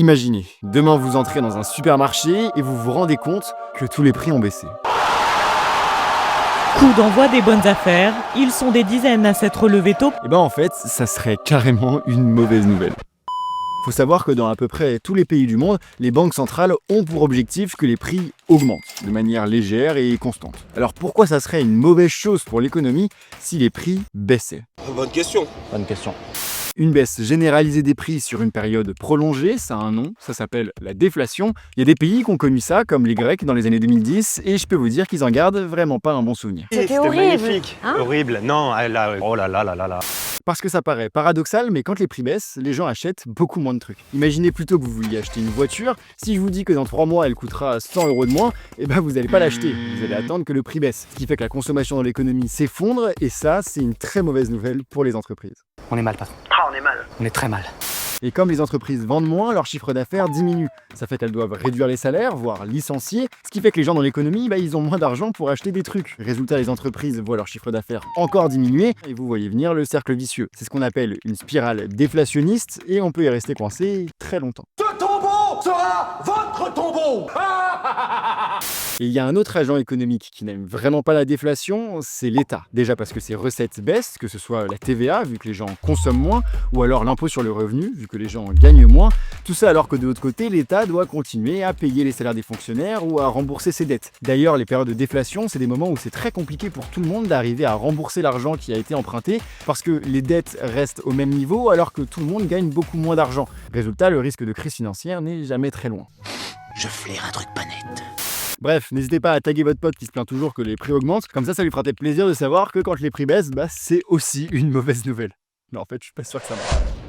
Imaginez, demain vous entrez dans un supermarché et vous vous rendez compte que tous les prix ont baissé. Coup d'envoi des bonnes affaires, ils sont des dizaines à s'être levés tôt. Et ben en fait, ça serait carrément une mauvaise nouvelle. Faut savoir que dans à peu près tous les pays du monde, les banques centrales ont pour objectif que les prix augmentent de manière légère et constante. Alors pourquoi ça serait une mauvaise chose pour l'économie si les prix baissaient? Bonne question. Bonne question. Une baisse généralisée des prix sur une période prolongée, ça a un nom, ça s'appelle la déflation. Il y a des pays qui ont connu ça, comme les Grecs dans les années 2010, et je peux vous dire qu'ils en gardent vraiment pas un bon souvenir. C'était horrible. Magnifique. Hein? Horrible. Non, oh là là là là là. Parce que ça paraît paradoxal, mais quand les prix baissent, les gens achètent beaucoup moins de trucs. Imaginez plutôt que vous vouliez acheter une voiture, si je vous dis que dans 3 mois elle coûtera 100 € de moins, et ben vous n'allez pas l'acheter, vous allez attendre que le prix baisse. Ce qui fait que la consommation dans l'économie s'effondre, et ça c'est une très mauvaise nouvelle pour les entreprises. On est mal, patron. Ah, on est mal. On est très mal. Et comme les entreprises vendent moins, leur chiffre d'affaires diminue. Ça fait qu'elles doivent réduire les salaires, voire licencier, ce qui fait que les gens dans l'économie, ils ont moins d'argent pour acheter des trucs. Résultat, les entreprises voient leur chiffre d'affaires encore diminuer, et vous voyez venir le cercle vicieux. C'est ce qu'on appelle une spirale déflationniste, et on peut y rester coincé très longtemps. Ce tombeau sera votre tombeau. Et il y a un autre agent économique qui n'aime vraiment pas la déflation, c'est l'État. Déjà parce que ses recettes baissent, que ce soit la TVA, vu que les gens consomment moins, ou alors l'impôt sur le revenu, vu que les gens gagnent moins. Tout ça alors que de l'autre côté, l'État doit continuer à payer les salaires des fonctionnaires ou à rembourser ses dettes. D'ailleurs, les périodes de déflation, c'est des moments où c'est très compliqué pour tout le monde d'arriver à rembourser l'argent qui a été emprunté, parce que les dettes restent au même niveau alors que tout le monde gagne beaucoup moins d'argent. Résultat, le risque de crise financière n'est jamais très loin. Je flaire un truc pas net. Bref, n'hésitez pas à taguer votre pote qui se plaint toujours que les prix augmentent, comme ça lui fera peut-être plaisir de savoir que quand les prix baissent, c'est aussi une mauvaise nouvelle. Mais en fait, je suis pas sûr que ça marche.